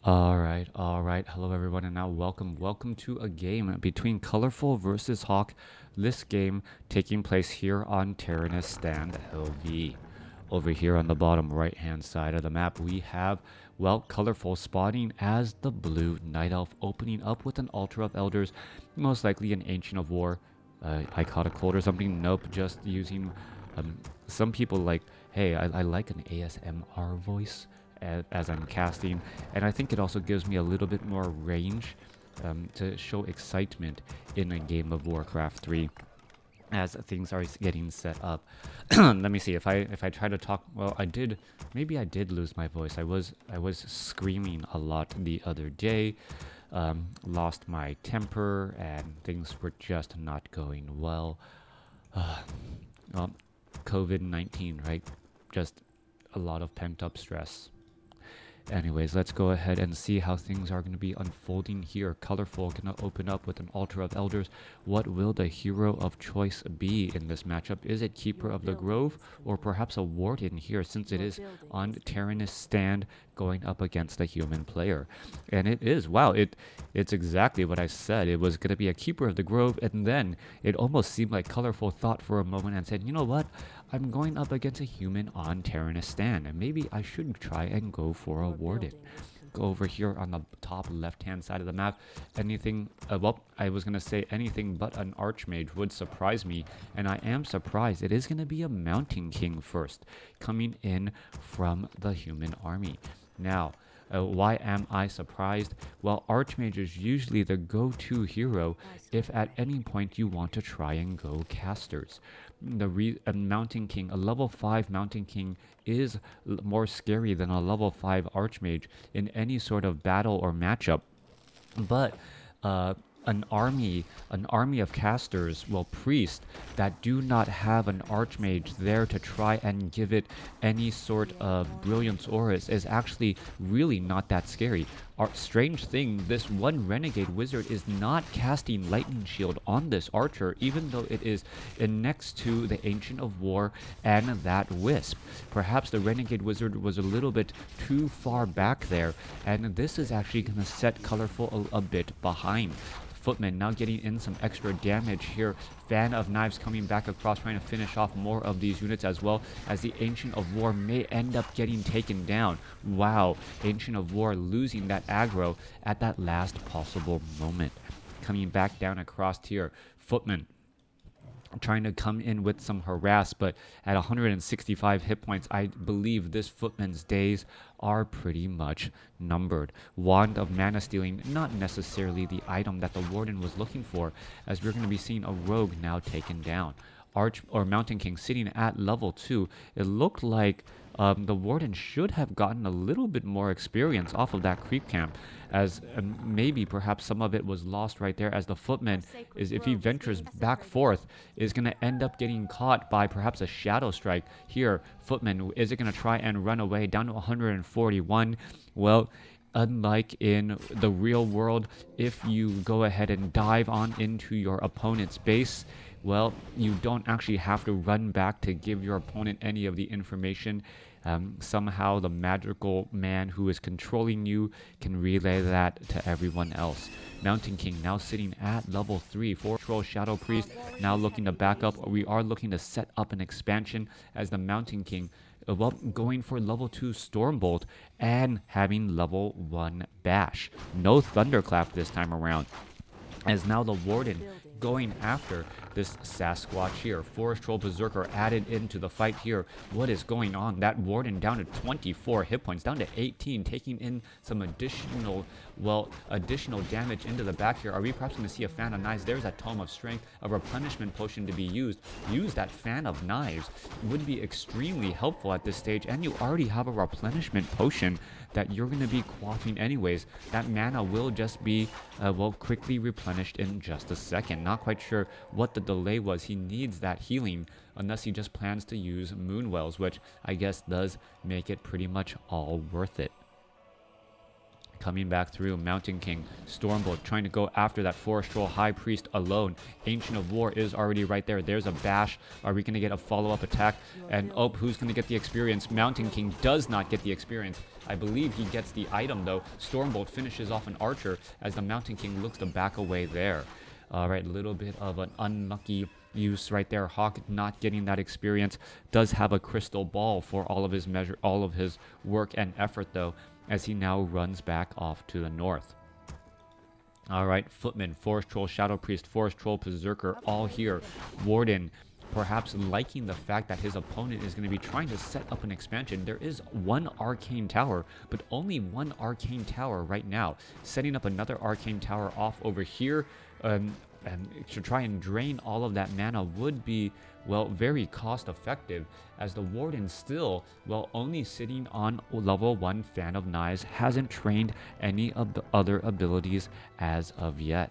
All right. Hello, everyone, and now welcome to a game between Colorful versus Hawk. This game taking place here on Tyrannus Stand LV. Over here on the bottom right-hand side of the map, we have, well, Colorful spawning as the blue Night Elf, opening up with an Altar of Elders, most likely an Ancient of War, Iconic Cold or something. Nope, just using, some people like, hey, I like an ASMR voice as I'm casting, and I think it also gives me a little bit more range to show excitement in a game of Warcraft 3 as things are getting set up. Let me see if I try to talk. Well, maybe I did lose my voice. I was screaming a lot the other day. Lost my temper and things were just not going well. Well, COVID-19, right? Just a lot of pent up stress. Anyways, let's go ahead and see how things are going to be unfolding here. Colorful going to open up with an Altar of Elders. What will the hero of choice be in this matchup? Is it Keeper of the Grove or perhaps a Warden here, since it is on Tyrannus Stand going up against a human player? And it is, wow, it's exactly what I said. It was going to be a Keeper of the Grove, and then it almost seemed like Colorful thought for a moment and said, you know what? I'm going up against a human on Tyrannus Stand, and maybe I should try and go for a Warden. Go over here on the top left-hand side of the map. Anything, well, I was going to say anything but an Archmage would surprise me, and I am surprised. It is going to be a Mountain King first, coming in from the human army. Now, why am I surprised? Well, Archmage is usually the go-to hero if at any point you want to try and go casters. A Mountain King, a level 5 Mountain King is more scary than a level 5 Archmage in any sort of battle or matchup. But an army of casters, well, priests that do not have an Archmage there to try and give it any sort of brilliance auras is actually really not that scary. Strange thing, this one renegade wizard is not casting lightning shield on this archer, even though it is next to the Ancient of War and that wisp. Perhaps the renegade wizard was a little bit too far back there, and this is actually going to set Colorful a bit behind. Footman now getting in some extra damage here. Fan of Knives coming back across, trying to finish off more of these units, as well as the Ancient of War may end up getting taken down. Wow, Ancient of War losing that aggro at that last possible moment. Coming back down across here, Footman trying to come in with some harass, but at 165 hit points, I believe this Footman's days are pretty much numbered. Wand of Mana Stealing, not necessarily the item that the Warden was looking for, as we're going to be seeing a Rogue now taken down. Mountain King sitting at level 2. It looked like the Warden should have gotten a little bit more experience off of that creep camp, as maybe perhaps some of it was lost right there, as the Footman is, if he ventures back forth, is going to end up getting caught by perhaps a Shadow Strike. Here, Footman, is it going to try and run away down to 141? Well, unlike in the real world, if you go ahead and dive on into your opponent's base, well, you don't actually have to run back to give your opponent any of the information. Somehow the magical man who is controlling you can relay that to everyone else. Mountain King now sitting at level 3. Troll Shadow Priest now looking to back up. We are looking to set up an expansion as the Mountain King, well, going for level 2 Stormbolt and having level 1 Bash. No Thunderclap this time around, as now the Warden going after this Sasquatch here. Forest Troll Berserker added into the fight here. What is going on? That Warden down to 24 hit points, down to 18, taking in some additional damage into the back here. Are we perhaps going to see a Fan of Knives? There's that Tome of Strength, a replenishment potion to be used. Use that Fan of Knives. Would be extremely helpful at this stage, and you already have a replenishment potion that you're going to be quaffing anyways. That mana will just be, well, quickly replenished in just a second. Not quite sure what the delay was. He needs that healing, unless he just plans to use Moonwells, which I guess does make it pretty much all worth it. Coming back through, Mountain King, Stormbolt trying to go after that Forest Troll High Priest alone. Ancient of War is already right there. There's a bash. Are we going to get a follow-up attack? And oh, who's going to get the experience? Mountain King does not get the experience. I believe he gets the item though. Stormbolt finishes off an archer as the Mountain King looks to back away there. Alright, a little bit of an unlucky use right there. Hawk not getting that experience. Does have a crystal ball for all of his work and effort though, as he now runs back off to the north. Alright, Footman, Forest Troll, Shadow Priest, Forest Troll, Berserker, all here. Warden, perhaps liking the fact that his opponent is going to be trying to set up an expansion. There is one arcane tower, but only one arcane tower right now. Setting up another arcane tower off over here, and to try and drain all of that mana would be, well, very cost effective, as the Warden still, well, only sitting on level 1 Fan of Knives, hasn't trained any of the other abilities as of yet.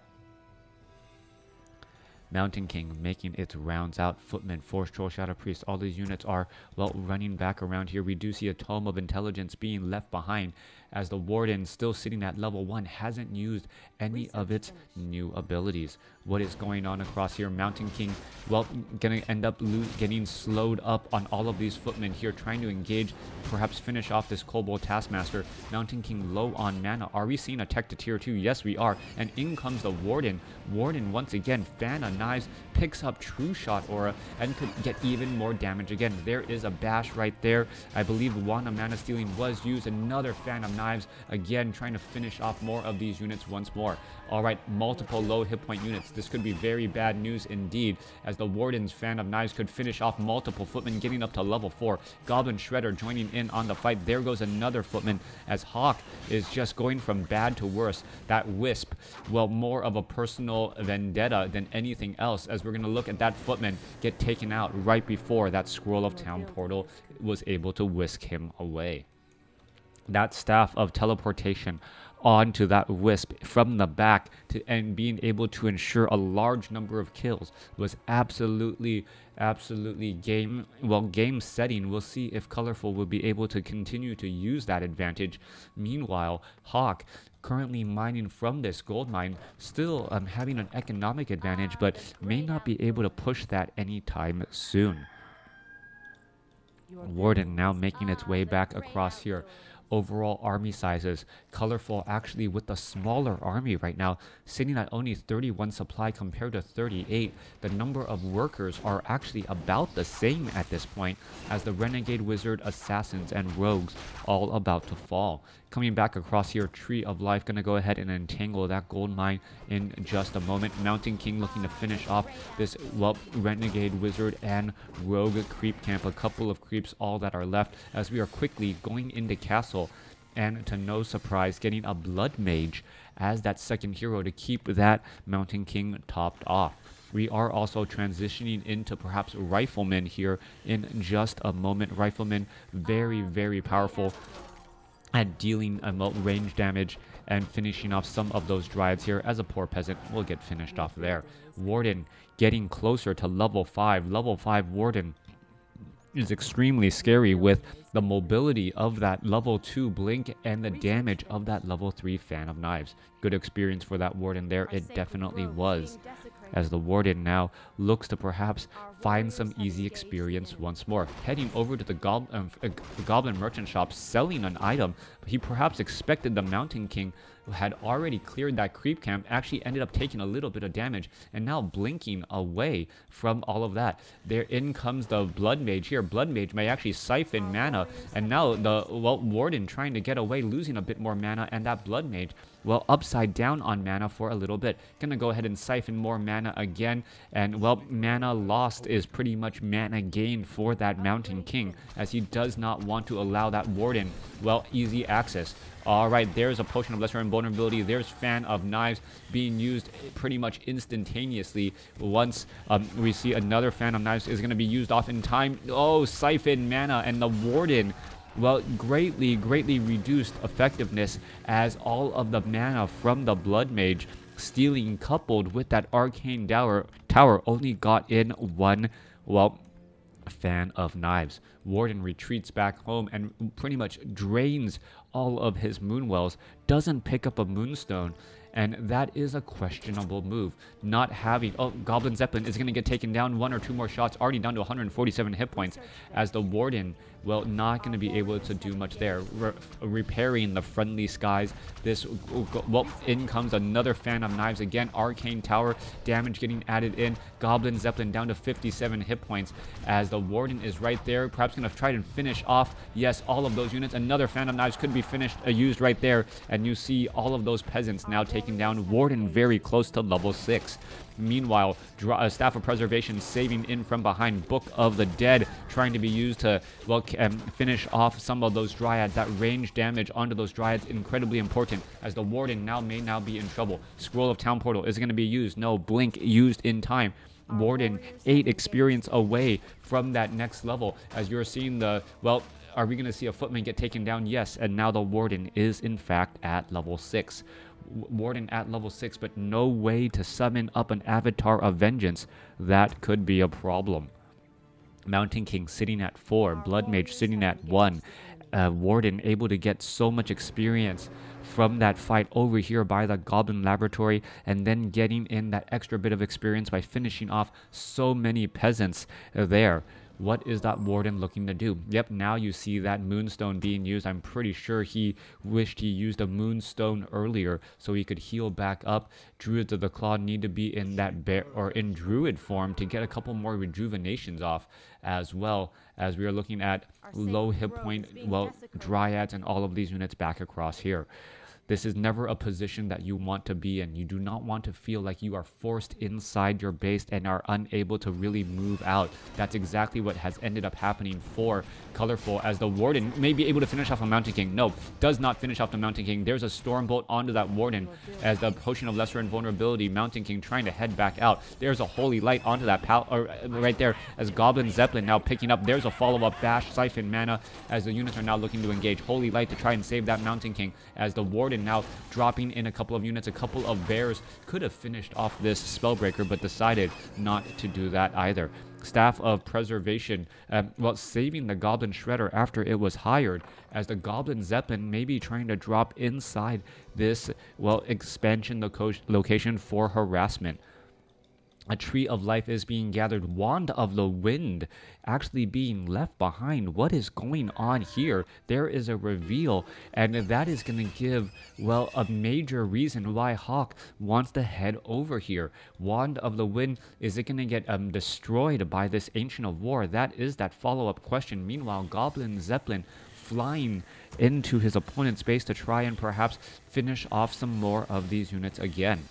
Mountain King making its rounds out. Footman, Force Troll, Shadow Priest, all these units are, well, running back around here. We do see a Tome of Intelligence being left behind, as the Warden, still sitting at level 1, hasn't used any of its new abilities. What is going on across here? Mountain King, well, gonna end up getting slowed up on all of these Footmen here, trying to engage, perhaps finish off this Kobold Taskmaster. Mountain King low on mana. Are we seeing a tech to tier 2? Yes, we are. And in comes the Warden. Warden, once again, Fan of Knives, picks up True Shot Aura and could get even more damage. Again, there is a bash right there. I believe Wand of Mana Stealing was used. Another Fan of Knives, again, trying to finish off more of these units once more. Alright, multiple low hit point units. This could be very bad news indeed, as the Warden's Fan of Knives could finish off multiple Footmen, getting up to level 4. Goblin Shredder joining in on the fight. There goes another Footman, as Hawk is just going from bad to worse. That Wisp, well, more of a personal vendetta than anything else, as we're going to look at that Footman get taken out right before that Scroll of Town Portal was able to whisk him away. That Staff of Teleportation onto that Wisp from the back and being able to ensure a large number of kills was absolutely game setting. We'll see if Colorful will be able to continue to use that advantage. Meanwhile, Hawk, currently mining from this gold mine, still having an economic advantage, but may not be able to push that anytime soon. Warden now making its way back across here. Overall army sizes, Colorful actually with the smaller army right now, sitting at only 31 supply compared to 38. The number of workers are actually about the same at this point, as the Renegade Wizard, Assassins, and Rogues all about to fall. Coming back across here, Tree of Life gonna go ahead and entangle that gold mine in just a moment. Mountain King looking to finish off this, well, Renegade Wizard and Rogue creep camp. A couple of creeps all that are left, as we are quickly going into castle, and to no surprise getting a Blood Mage as that second hero to keep that Mountain King topped off. We are also transitioning into perhaps Riflemen here in just a moment. Riflemen, very powerful at dealing range damage and finishing off some of those Dryads here, as a poor peasant will get finished off there. Warden getting closer to level 5. Level 5 Warden is extremely scary with the mobility of that level 2 Blink and the damage of that level 3 Fan of Knives. Good experience for that Warden there, it definitely was, as the Warden now looks to perhaps find some easy experience once more. Heading over to the Goblin Merchant Shop, selling an item. He perhaps expected the Mountain King, who had already cleared that creep camp, actually ended up taking a little bit of damage, and now blinking away from all of that. There in comes the Blood Mage here. Blood Mage may actually siphon mana, and now the, well, Warden trying to get away, losing a bit more mana, and that Blood Mage, well, upside down on mana for a little bit. Gonna go ahead and siphon more mana again, and, well, mana lost is pretty much mana gained for that Mountain King, as he does not want to allow that Warden, well, easy access. Alright, there's a Potion of Lesser Invulnerability. There's Fan of Knives being used pretty much instantaneously. Once we see another Fan of Knives is going to be used off in time. Oh, siphon mana, and the Warden, well, greatly reduced effectiveness, as all of the mana from the Blood Mage stealing, coupled with that Arcane Tower only got in one, well, Fan of Knives. Warden retreats back home and pretty much drains all of his Moonwells, doesn't pick up a Moonstone, and that is a questionable move. Not having, oh, Goblin Zeppelin is going to get taken down. 1 or 2 more shots, already down to 147 hit points, as the Warden, well, not going to be able to do much there. Repairing the friendly skies. This, well, in comes another fan of knives again. Arcane Tower damage getting added in. Goblin Zeppelin down to 57 hit points as the Warden is right there. Perhaps going to try to finish off, yes, all of those units. Another fan of knives could be used right there. And you see all of those peasants now taking down Warden very close to level 6. Meanwhile, Staff of Preservation saving in from behind. Book of the Dead trying to be used to, well, finish off some of those Dryads. That range damage onto those Dryads incredibly important as the Warden may now be in trouble. Scroll of Town Portal is going to be used. No, Blink used in time. Warden 8 experience away from that next level as you're seeing the, well, are we going to see a footman get taken down? Yes, and now the Warden is in fact at level 6. Warden at level 6, but no way to summon up an Avatar of Vengeance. That could be a problem. Mountain King sitting at 4, Blood Mage sitting at 1. Warden able to get so much experience from that fight over here by the Goblin Laboratory, and then getting in that extra bit of experience by finishing off so many peasants there. What is that Warden looking to do? Yep, now you see that Moonstone being used. I'm pretty sure he wished he used a Moonstone earlier so he could heal back up. Druids of the Claw need to be in that bear or in Druid form to get a couple more rejuvenations off, as well as we are looking at low hit point, well, Dryads and all of these units back across here. This is never a position that you want to be in. You do not want to feel like you are forced inside your base and are unable to really move out. That's exactly what has ended up happening for Colorful, as the Warden may be able to finish off a Mountain King. No, does not finish off the Mountain King. There's a Stormbolt onto that Warden as the Potion of Lesser Invulnerability. Mountain King trying to head back out. There's a Holy Light onto that right there as Goblin Zeppelin now picking up. There's a follow-up Bash, Siphon Mana as the units are now looking to engage. Holy Light to try and save that Mountain King as the Warden now dropping in a couple of units. A couple of bears could have finished off this Spellbreaker, but decided not to do that either. Staff of Preservation, well, saving the Goblin Shredder after it was hired, as the Goblin Zeppelin may be trying to drop inside this, well, expansion location for harassment. A Tree of Life is being gathered. Wand of the Wind actually being left behind. What is going on here? There is a reveal, and that is going to give, well, a major reason why Hawk wants to head over here. Wand of the Wind, is it going to get destroyed by this Ancient of War? That is that follow-up question. Meanwhile, Goblin Zeppelin flying into his opponent's base to try and perhaps finish off some more of these units again.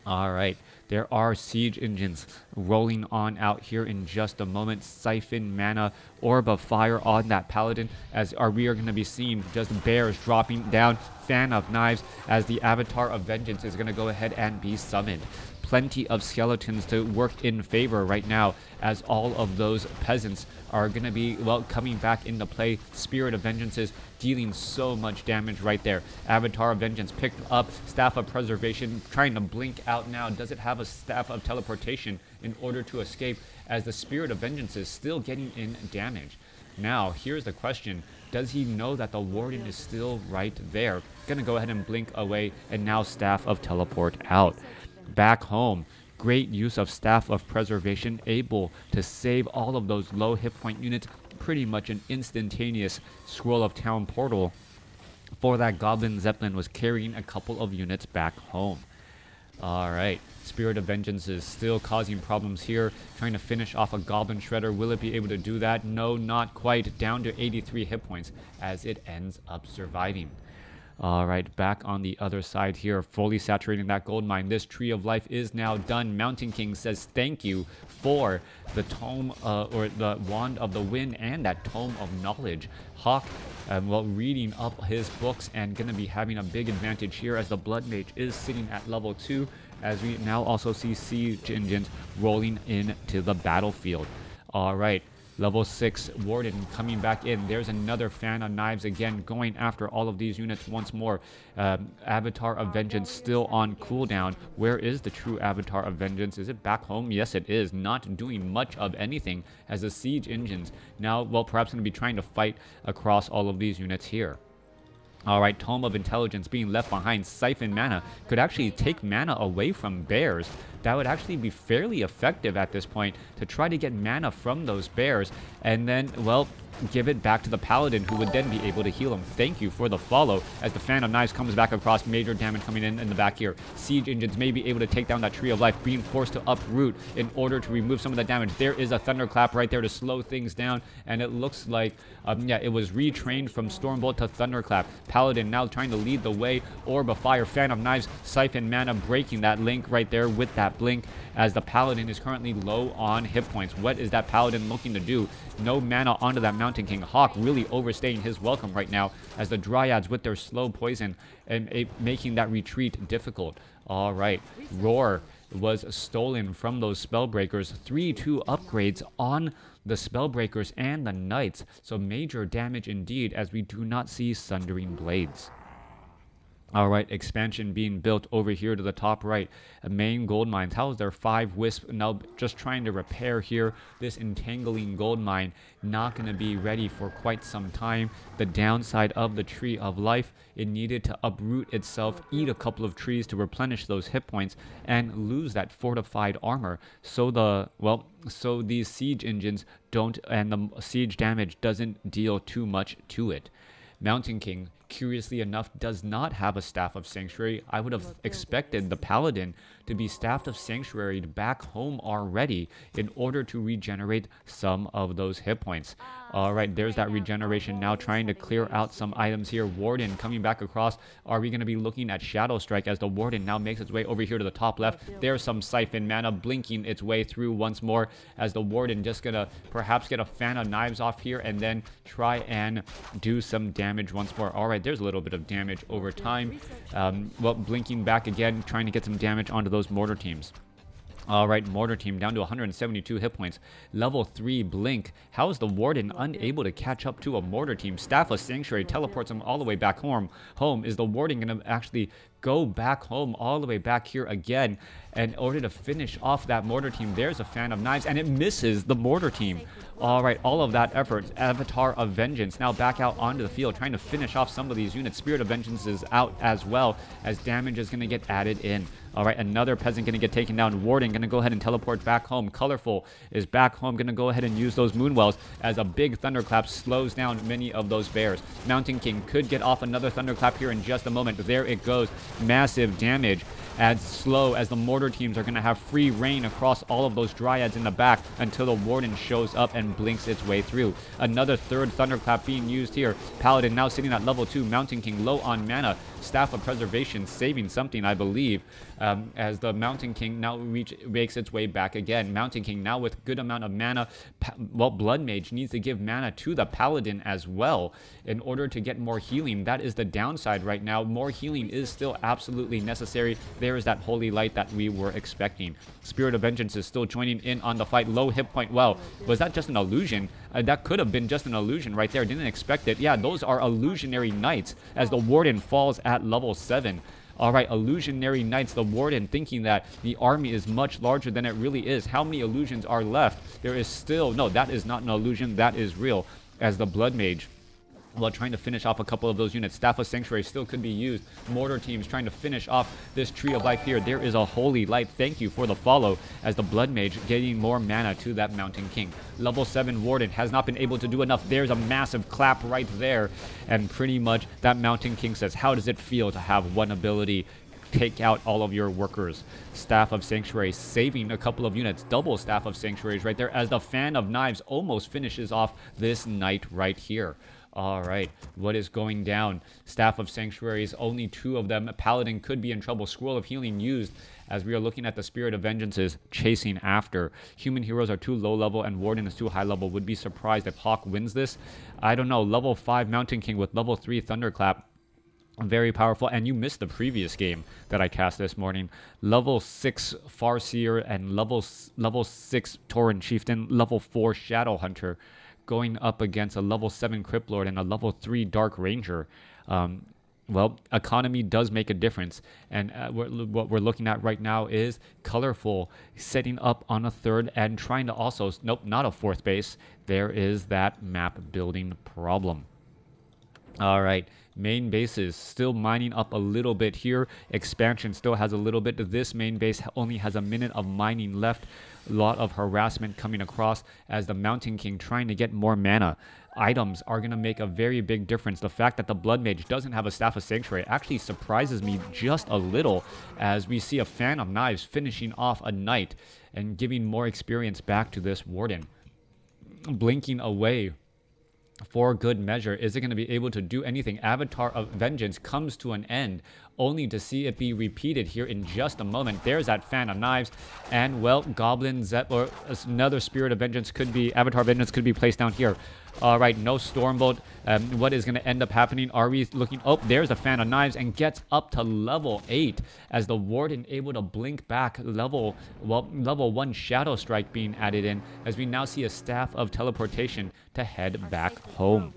All right, there are siege engines rolling on out here in just a moment. Siphon Mana, Orb of Fire on that Paladin, as we are going to be seeing just bears dropping down. Fan of Knives as the Avatar of Vengeance is going to go ahead and be summoned. Plenty of skeletons to work in favor right now, as all of those peasants are going to be, well, coming back into play. Spirit of Vengeance is dealing so much damage right there. Avatar of Vengeance picked up. Staff of Preservation trying to blink out now. Does it have a Staff of Teleportation in order to escape, as the Spirit of Vengeance is still getting in damage? Now, here's the question. Does he know that the Warden is still right there? Gonna go ahead and blink away, and now Staff of Teleport out. Back home, great use of Staff of Preservation, able to save all of those low hit point units. Pretty much an instantaneous Scroll of Town Portal for that Goblin Zeppelin was carrying a couple of units back home. Alright, Spirit of Vengeance is still causing problems here, trying to finish off a Goblin Shredder. Will it be able to do that? No, not quite. Down to 83 hit points as it ends up surviving. Alright, back on the other side here, fully saturating that gold mine. This Tree of Life is now done. Mountain King says thank you for the Tome, or the Wand of the Wind and that Tome of Knowledge. Hawk, well, reading up his books and going to be having a big advantage here, as the Blood Mage is sitting at level 2, as we now also see siege engines rolling into the battlefield. Alright. Level 6 Warden coming back in. There's another Fan of Knives again, going after all of these units once more. Avatar of Vengeance still on cooldown. Where is the true Avatar of Vengeance? Is it back home? Yes, it is. Not doing much of anything, as the siege engines now, well, perhaps going to be trying to fight across all of these units here. Alright, Tome of Intelligence being left behind. Siphon Mana could actually take mana away from bears. That would actually be fairly effective at this point to try to get mana from those bears. And then, well, give it back to the Paladin, who would then be able to heal him. Thank you for the follow, as the Fan of Knives comes back across. Major damage coming in the back here. Siege Engines may be able to take down that Tree of Life, being forced to uproot in order to remove some of the damage. There is a Thunderclap right there to slow things down, and it looks like, yeah, it was retrained from Stormbolt to Thunderclap. Paladin now trying to lead the way. Orb of Fire, Fan of Knives, Siphon Mana, breaking that link right there with that blink, as the Paladin is currently low on hit points. What is that Paladin looking to do? No mana onto that Mountain King. Hawk really overstaying his welcome right now, as the Dryads with their slow poison and making that retreat difficult. All right, Roar was stolen from those Spellbreakers. 3-2 upgrades on the Spellbreakers and the Knights, so major damage indeed, as we do not see Sundering Blades. All right, expansion being built over here to the top right. Main gold mines. How is there 5 Wisp? Now just trying to repair here. This entangling gold mine not going to be ready for quite some time. The downside of the Tree of Life, it needed to uproot itself, eat a couple of trees to replenish those hit points, and lose that fortified armor. So so these siege engines don't, and the siege damage doesn't deal too much to it. Mountain King, curiously enough, does not have a Staff of Sanctuary. I would have expected the Paladin to be Staff of Sanctuary back home already in order to regenerate some of those hit points. All right, there's that regeneration now, trying to clear out some items here. Warden coming back across. Are we going to be looking at Shadow Strike, as the Warden now makes its way over here to the top left? There's some Siphon Mana blinking its way through once more, as the Warden just going to perhaps get a Fan of Knives off here and then try and do some damage once more. All right, there's a little bit of damage over time. Well, blinking back again, trying to get some damage onto those mortar teams. All right, Mortar Team down to 172 hit points. Level 3 Blink. How is the Warden unable to catch up to a Mortar Team? Staff of Sanctuary teleports him all the way back home. Is the Warden going to actually go back home all the way back here again in order to finish off that Mortar Team? There's a Fan of Knives, and it misses the Mortar Team. All right, all of that effort. Avatar of Vengeance now back out onto the field, trying to finish off some of these units. Spirit of Vengeance is out as well, as damage is going to get added in. All right, another Peasant going to get taken down. Warden going to go ahead and teleport back home. Colorful is back home, going to go ahead and use those Moonwells, as a big Thunderclap slows down many of those bears. Mountain King could get off another Thunderclap here in just a moment. There it goes. Massive damage. As slow as the mortar teams are going to have free reign across all of those Dryads in the back until the Warden shows up and blinks its way through. Another third Thunderclap being used here. Paladin now sitting at level 2. Mountain King low on mana. Staff of Preservation saving something, I believe, as the Mountain King now makes its way back again. Mountain King now with good amount of mana. Blood Mage needs to give mana to the Paladin as well in order to get more healing. That is the downside right now. More healing is still absolutely necessary. There is that Holy Light that we were expecting. Spirit of Vengeance is still joining in on the fight. Low hit point. Well, was that just an illusion? That could have been just an illusion right there. Didn't expect it. Yeah, those are illusionary knights, as the Warden falls at level 7. All right, illusionary knights. The Warden thinking that the army is much larger than it really is. How many illusions are left? There is still... No, that is not an illusion. That is real. As the Blood Mage, while trying to finish off a couple of those units. Staff of Sanctuary still could be used. Mortar teams trying to finish off this Tree of Life here. There is a Holy Light. Thank you for the follow, as the Blood Mage getting more mana to that Mountain King. Level 7 Warden has not been able to do enough. There's a massive clap right there. And pretty much that Mountain King says, how does it feel to have one ability take out all of your workers? Staff of Sanctuary saving a couple of units. Double Staff of Sanctuaries right there, as the Fan of Knives almost finishes off this knight right here. All right, what is going down? Staff of Sanctuaries, only 2 of them. Paladin could be in trouble. Scroll of Healing used, as we are looking at the Spirit of Vengeances chasing after. Human heroes are too low level and Warden is too high level. Would be surprised if Hawk wins this. I don't know. Level 5 Mountain King with level 3 Thunderclap. Very powerful. And you missed the previous game that I cast this morning. Level 6 Farseer and level 6 Tauren Chieftain. Level 4 Shadow Hunter, going up against a level 7 Crypt Lord and a level 3 Dark Ranger. Well, economy does make a difference. And what we're looking at right now is Colorful setting up on a 3rd and trying to also... Nope, not a 4th base. There is that map building problem. All right. Main bases still mining up a little bit here. Expansion still has a little bit. This main base only has a minute of mining left. A lot of harassment coming across, as the Mountain King trying to get more mana. items are going to make a very big difference. The fact that the Blood Mage doesn't have a Staff of Sanctuary actually surprises me just a little, as we see a Fan of Knives finishing off a Knight and giving more experience back to this Warden. Blinking away for good measure. Is it going to be able to do anything? Avatar of Vengeance comes to an end, only to see it be repeated here in just a moment. There's that Fan of Knives, and well, Goblin or another Spirit of Vengeance could be, Avatar of Vengeance could be placed down here. All right, no Stormbolt. What is going to end up happening? Are we looking? Oh, there's a Fan of Knives and gets up to level 8 as the Warden able to blink back. Level 1 Shadow Strike being added in, as we now see a Staff of Teleportation to head back home.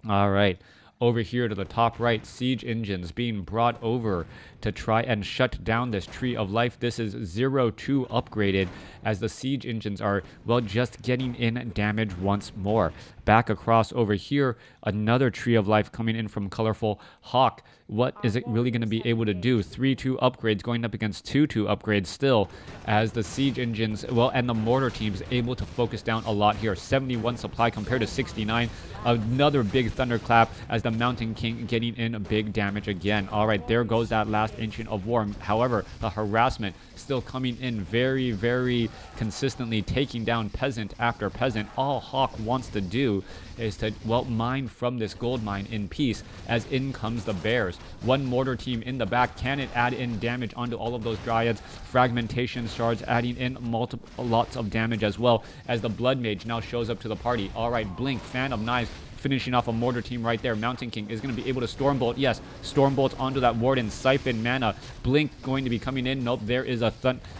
All right. Over here to the top right, siege engines being brought over to try and shut down this Tree of Life. This is 0-2 upgraded, as the siege engines are, well, just getting in damage once more. Back across over here, another Tree of Life coming in from Colorful Hawk. What is it really going to be able to do? 3-2 upgrades going up against 2-2 upgrades still, as the siege engines, well, and the mortar teams able to focus down a lot here. 71 supply compared to 69. Another big thunderclap as the Mountain King getting in big damage again. All right, there goes that last Ancient of War. However, the harassment still coming in very, very consistently, taking down peasant after peasant. All Hawk wants to do is to, well, mine from this gold mine in peace, as in comes the bears. One mortar team in the back. Can it add in damage onto all of those dryads? Fragmentation shards adding in lots of damage as well, as the Blood Mage now shows up to the party. All right, Blink, Fan of Knives, finishing off a mortar team right there. Mountain King is going to be able to Stormbolt. Yes, Stormbolt onto that Warden. Siphon mana. Blink going to be coming in. Nope, there is a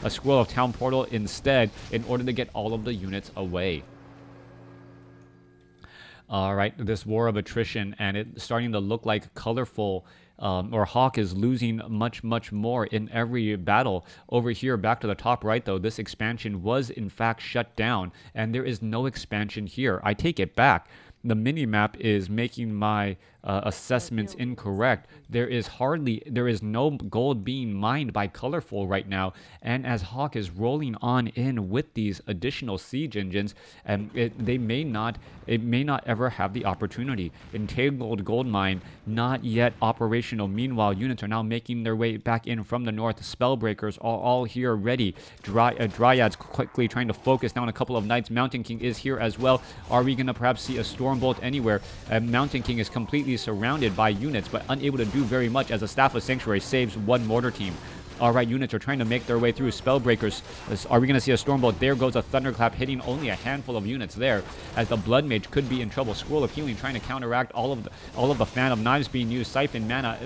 Scroll of Town Portal instead, in order to get all of the units away. All right, this war of attrition, and it's starting to look like Colorful or Hawk is losing much more in every battle. Over here, back to the top right, though, this expansion was in fact shut down, and there is no expansion here. I take it back. The mini-map is making my assessments incorrect. There is no gold being mined by Colorful right now, and as Hawk is rolling on in with these additional siege engines, and it may not ever have the opportunity. Entangled Gold Mine not yet operational. Meanwhile, units are now making their way back in from the north. Spellbreakers are all here ready. Dryads quickly trying to focus down a couple of knights. Mountain King is here as well. Are we going to perhaps see a Stormbolt anywhere? Mountain King is completely surrounded by units, but unable to do very much, as a Staff of Sanctuary saves one mortar team. All right, units are trying to make their way through. Spellbreakers. Are we going to see a Stormbolt? There goes a Thunderclap, hitting only a handful of units there, as the Blood Mage could be in trouble. Scroll of Healing trying to counteract all of the Fan of Knives being used. Siphon mana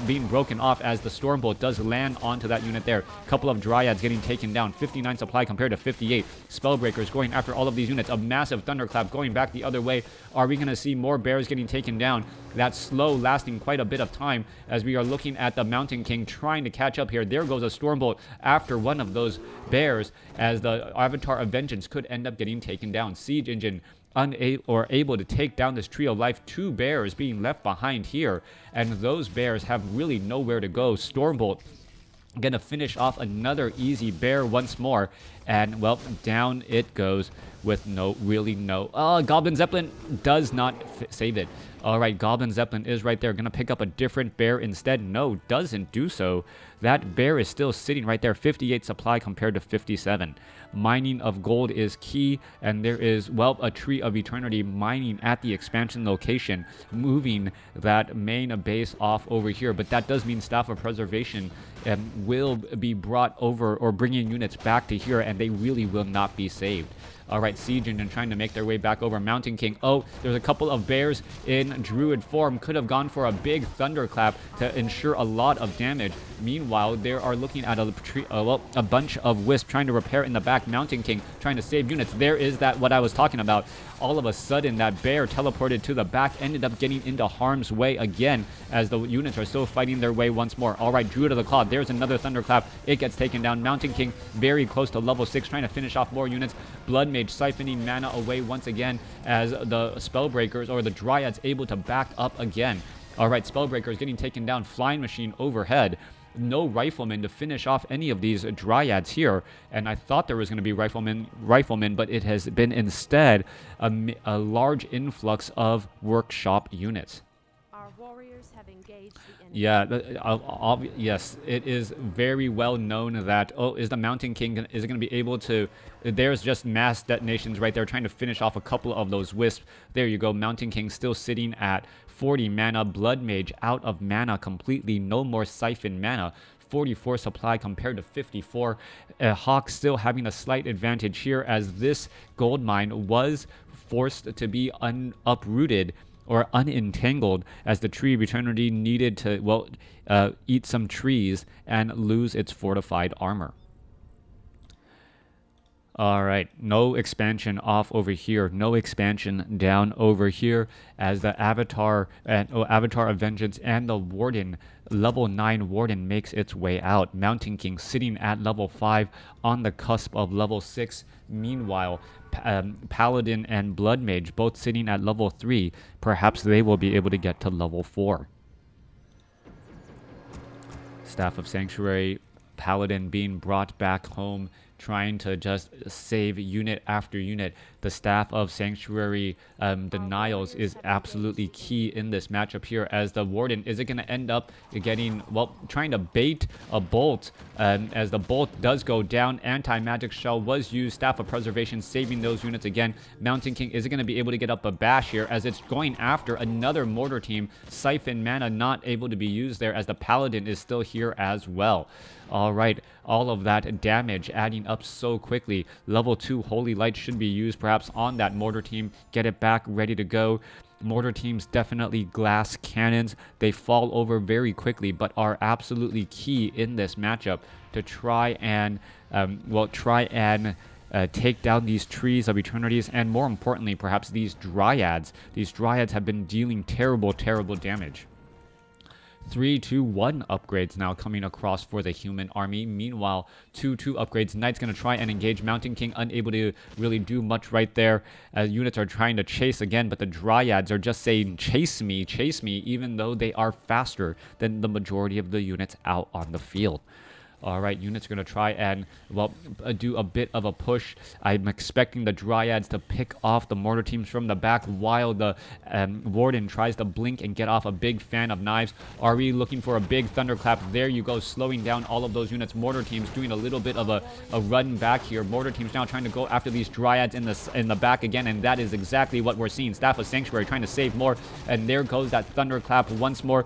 being broken off, as the Stormbolt does land onto that unit there. Couple of Dryads getting taken down. 59 supply compared to 58. Spellbreakers going after all of these units. A massive Thunderclap going back the other way. Are we going to see more bears getting taken down? That's slow, lasting quite a bit of time, as we are looking at the Mountain King trying to catch up here. There goes a Stormbolt after one of those bears, as the Avatar of Vengeance could end up getting taken down. Siege Engine able to take down this Tree of Life. 2 bears being left behind here, and those bears have really nowhere to go. Stormbolt gonna finish off another easy bear once more, and well, down it goes with no. Goblin Zeppelin does not save it. All right, Goblin Zeppelin is right there. Gonna pick up a different bear instead. No, doesn't do so. That bear is still sitting right there. 58 supply compared to 57. Mining of gold is key, and there is, well, a Tree of Eternity mining at the expansion location, moving that main base off over here. But that does mean Staff of Preservation will be brought over, or bringing units back to here, and they really will not be saved. All right, Siege Engine trying to make their way back over. Mountain King. Oh, there's a couple of bears in Druid form. Could have gone for a big Thunderclap to ensure a lot of damage. Meanwhile, they are looking at a bunch of Wisp trying to repair in the back. Mountain King trying to save units. There is that, what I was talking about. All of a sudden, that bear teleported to the back, ended up getting into harm's way again, as the units are still fighting their way once more. All right, Druid of the Claw. There's another Thunderclap. It gets taken down. Mountain King very close to level 6, trying to finish off more units. Blood Mage siphoning mana away once again, as the Spellbreakers, or the Dryads, able to back up again. All right, Spellbreakers getting taken down. Flying Machine overhead. no riflemen to finish off any of these dryads here. And I thought there was going to be riflemen, but it has been instead a large influx of workshop units. Our warriors have engaged the enemy. Yeah, yes, it is very well known that, is the Mountain King, is it going to be able to, there's just mass detonations right there trying to finish off a couple of those wisps. There you go, Mountain King still sitting at 40 mana, Blood Mage out of mana completely, no more Siphon mana. 44 supply compared to 54. Hawk still having a slight advantage here as this gold mine was forced to be uprooted or unentangled as the Tree of Eternity needed to, well, eat some trees and lose its fortified armor. All right, no expansion off over here, no expansion down over here as the Avatar of Vengeance and the Warden, level 9 Warden makes its way out. Mountain King sitting at level 5 on the cusp of level 6. Meanwhile, Paladin and Blood Mage both sitting at level 3. Perhaps they will be able to get to level 4. Staff of Sanctuary, Paladin being brought back home, trying to just save unit after unit. The Staff of Sanctuary denials is absolutely key in this matchup here as the Warden, is it going to end up getting, well, trying to bait a bolt as the bolt does go down. Anti-magic shell was used. Staff of Preservation saving those units again. Mountain King, is it going to be able to get up a bash here as it's going after another mortar team. Siphon mana not able to be used there as the Paladin is still here as well. All right, all of that damage adding up so quickly. Level 2 Holy Light should be used perhaps on that mortar team. Get it back, ready to go. Mortar teams definitely glass cannons. They fall over very quickly, but are absolutely key in this matchup to try and, take down these Trees of Eternities, and more importantly, perhaps these Dryads. These Dryads have been dealing terrible, terrible damage. 3-2-1 upgrades now coming across for the human army. Meanwhile, 2-2 upgrades. Knight's going to try and engage. Mountain King unable to really do much right there. Units are trying to chase again, but the Dryads are just saying, chase me, even though they are faster than the majority of the units out on the field. All right, units are going to try and, well, do a bit of a push. I'm expecting the Dryads to pick off the mortar teams from the back while the Warden tries to blink and get off a big fan of knives. Are we looking for a big thunderclap? There you go, slowing down all of those units. Mortar teams doing a little bit of a run back here. Mortar teams now trying to go after these Dryads in the back again, and that is exactly what we're seeing. Staff of Sanctuary trying to save more, and there goes that thunderclap once more,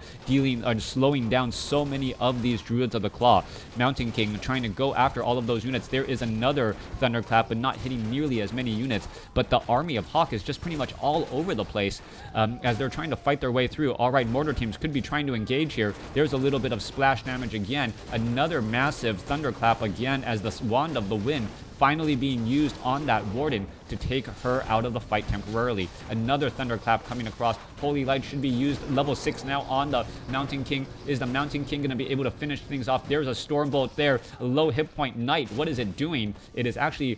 slowing down so many of these Druids of the Claw. Mountain King trying to go after all of those units. There is another thunderclap, but not hitting nearly as many units. But the army of Hawk is just pretty much all over the place as they're trying to fight their way through. All right, mortar teams could be trying to engage here. There's a little bit of splash damage again. Another massive thunderclap again as the Wand of the Wind finally being used on that Warden to take her out of the fight temporarily. Another thunderclap coming across. Holy Light should be used. Level 6 now on the Mountain King. Is the Mountain King going to be able to finish things off? There's a Stormbolt there. A low hit point Knight. What is it doing? It is actually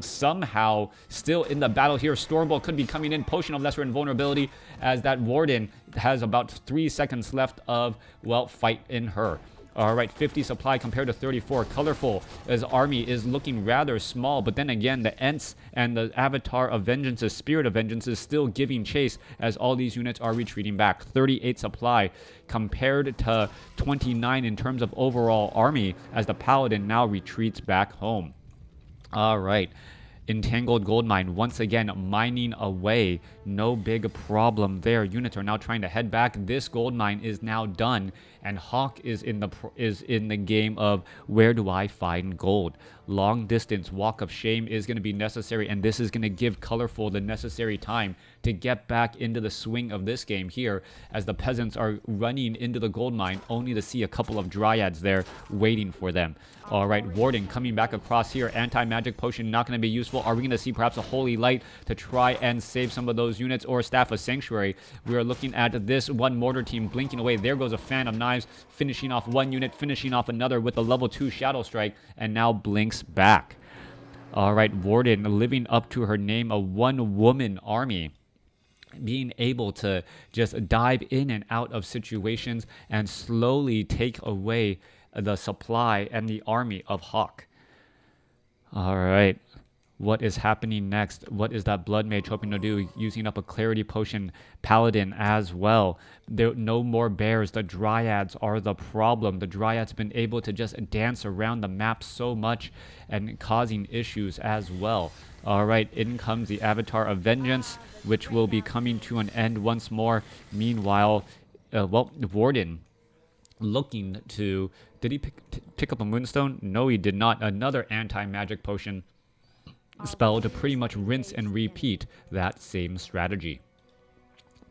somehow still in the battle here. Stormbolt could be coming in. Potion of Lesser Invulnerability as that Warden has about 3 seconds left of, well, fight in her. All right, 50 supply compared to 34. Colorful as army is looking rather small, but then again, the Ents and the Avatar of Vengeance, Spirit of Vengeance, is still giving chase as all these units are retreating back. 38 supply compared to 29 in terms of overall army as the Paladin now retreats back home. All right. Entangled Gold Mine once again mining away. No big problem there. Units are now trying to head back. This gold mine is now done, and Hawk is in the game of where do I find gold. Long distance walk of shame is going to be necessary, and this is going to give Colorful the necessary time to get back into the swing of this game here as the peasants are running into the gold mine only to see a couple of Dryads there waiting for them. All right, Warden coming back across here. Anti-magic potion not going to be useful. Are we going to see perhaps a Holy Light to try and save some of those units, or Staff of Sanctuary? We are looking at this one mortar team blinking away. There goes a fan of knives, finishing off one unit, finishing off another with the level 2 Shadow Strike, and now blinks back. All right, Warden living up to her name, a one-woman army, being able to just dive in and out of situations and slowly take away the supply and the army of Hawk. All right. What is happening next? What is that Blood Mage hoping to do? Using up a Clarity Potion Paladin as well. There no more bears. The Dryads are the problem. The Dryads have been able to just dance around the map so much and causing issues as well. All right, in comes the Avatar of Vengeance, which will be coming to an end once more. Meanwhile, Warden looking to... Did he pick up a Moonstone? No, he did not. Another anti-magic potion spell to pretty much rinse and repeat that same strategy.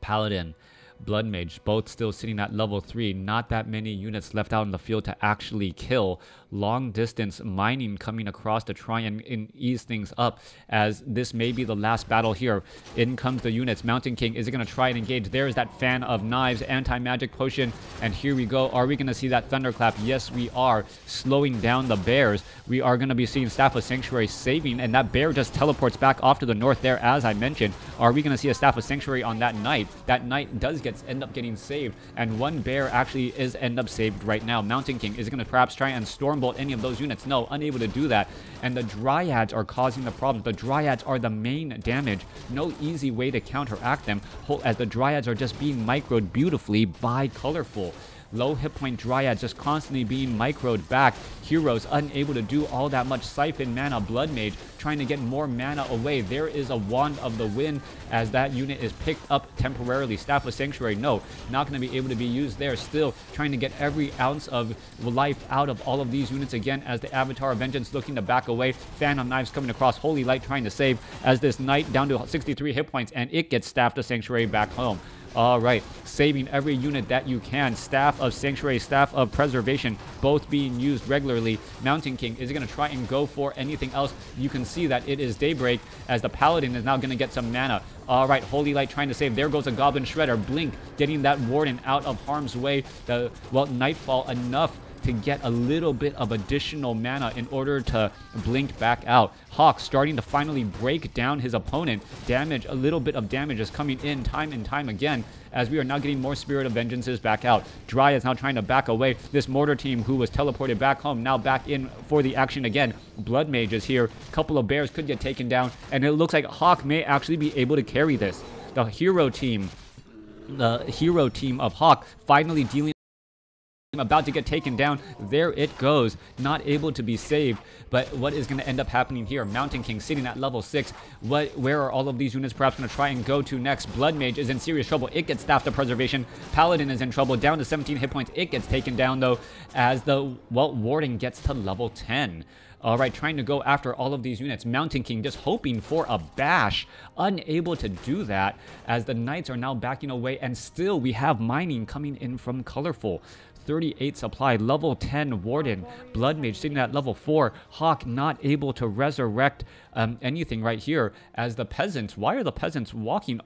Paladin, Blood Mage, both still sitting at level 3. Not that many units left out in the field to actually kill. Long distance mining coming across to try and ease things up, as this may be the last battle here. In comes the units. Mountain King, is it going to try and engage? There's that Fan of Knives, anti-magic potion, and here we go. Are we going to see that Thunderclap? Yes, we are. Slowing down the bears. We are going to be seeing Staff of Sanctuary saving, and that bear just teleports back off to the north there, as I mentioned. Are we going to see a Staff of Sanctuary on that knight? That knight does end up getting saved, and one bear actually is end up saved right now. Mountain King, is it going to perhaps try and Stormbolt any of those units? No, unable to do that. And the Dryads are causing the problem. The Dryads are the main damage. No easy way to counteract them, as the Dryads are just being microed beautifully by Colorful. Low hit point Dryads just constantly being microed back. Heroes unable to do all that much. Siphon mana. Blood Mage trying to get more mana away. There is a Wand of the Wind as that unit is picked up temporarily. Staff of Sanctuary, no, not going to be able to be used there. Still trying to get every ounce of life out of all of these units again, as the Avatar of Vengeance looking to back away. Fan of Knives coming across. Holy Light trying to save, as this Knight down to 63 hit points, and it gets Staff of Sanctuary back home. All right, saving every unit that you can. Staff of Sanctuary, Staff of Preservation, both being used regularly. Mountain King, is it going to try and go for anything else? You can see that it is Daybreak, as the Paladin is now going to get some mana. All right, Holy Light trying to save. There goes a Goblin Shredder. Blink, getting that Warden out of harm's way. Nightfall enough to get a little bit of additional mana in order to blink back out. Hawk starting to finally break down his opponent. Damage, a little bit of damage is coming in time and time again, as we are now getting more Spirit of Vengeances back out. Dry is now trying to back away. This Mortar team, who was teleported back home, now back in for the action again. Blood Mage is here. Couple of bears could get taken down, and it looks like Hawk may actually be able to carry this. The hero team of Hawk finally dealing, about to get taken down. There it goes, not able to be saved. But what is going to end up happening here? Mountain King sitting at level 6. Where are all of these units perhaps going to try and go to next? Blood Mage is in serious trouble. It gets Staff of Preservation. Paladin is in trouble, down to 17 hit points. It gets taken down though, as the Warden gets to level 10. All right, trying to go after all of these units. Mountain King just hoping for a bash, unable to do that, as the Knights are now backing away, and still we have mining coming in from Colorful. 38 supply, level 10 Warden. Blood Mage sitting at level 4. Hawk not able to resurrect anything right here, as the peasants, why are the peasants walking,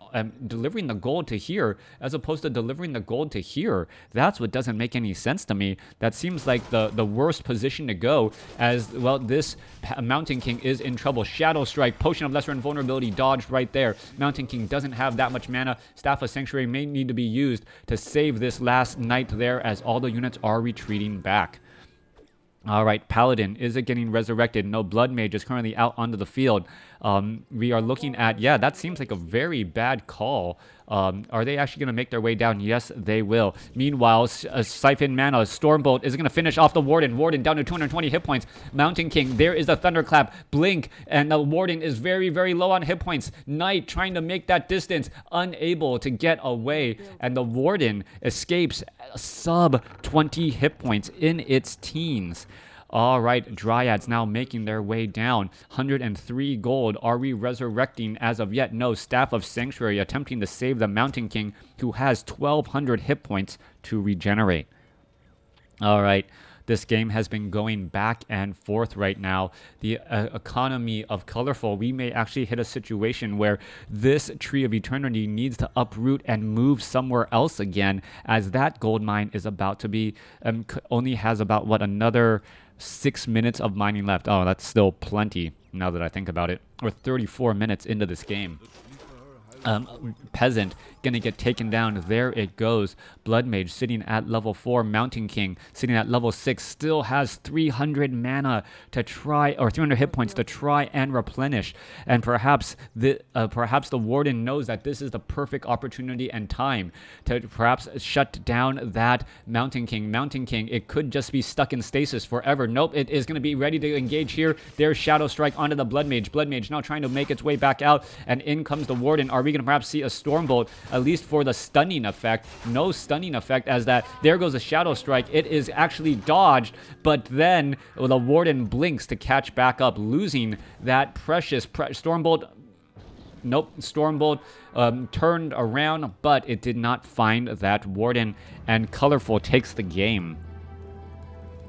delivering the gold to here as opposed to delivering the gold to here? That's what doesn't make any sense to me. That seems like the worst position to go, as well this Mountain King is in trouble. Shadow Strike, Potion of Lesser Invulnerability dodged right there. Mountain King doesn't have that much mana. Staff of Sanctuary may need to be used to save this last knight there, as all the units are retreating back. All right, Paladin, is it getting resurrected? No, Blood Mage is currently out onto the field. We are looking at, yeah, that seems like a very bad call. Are they actually going to make their way down? Yes, they will. Meanwhile, Siphon Mana, Stormbolt is going to finish off the Warden. Warden down to 220 hit points. Mountain King, there is the Thunderclap. Blink, and the Warden is very, very low on hit points. Knight trying to make that distance, unable to get away, and the Warden escapes sub 20 hit points in its teens. All right, Dryads now making their way down. 103 gold. Are we resurrecting as of yet? No. Staff of Sanctuary attempting to save the Mountain King, who has 1,200 hit points to regenerate. All right. This game has been going back and forth right now. The economy of Colorful, we may actually hit a situation where this Tree of Eternity needs to uproot and move somewhere else again, as that gold mine is about to be, only has about, what, another 6 minutes of mining left. Oh, that's still plenty now that I think about it. We're 34 minutes into this game. Peasant gonna get taken down. There it goes. Blood Mage sitting at level 4. Mountain King sitting at level 6. Still has 300 mana to try, or 300 hit points to try and replenish. And perhaps the Warden knows that this is the perfect opportunity and time to perhaps shut down that Mountain King. Mountain King, it could just be stuck in stasis forever. Nope, it is going to be ready to engage here. There's Shadow Strike onto the Blood Mage. Blood Mage now trying to make its way back out, and in comes the Warden. Are we going to perhaps see a Stormbolt, at least for the stunning effect? No stunning effect, as that there goes a Shadow Strike. It is actually dodged, but then the Warden blinks to catch back up, losing that precious Stormbolt. Nope, Stormbolt turned around, but it did not find that Warden, and Colorful takes the game,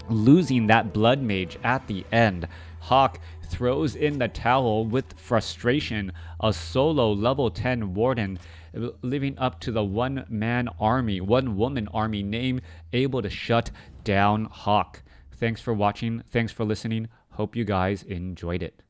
losing that Blood Mage at the end. Hawk throws in the towel with frustration. A solo level 10 Warden living up to the one-man army, one-woman army name, able to shut down Hawk. Thanks for watching. Thanks for listening. Hope you guys enjoyed it.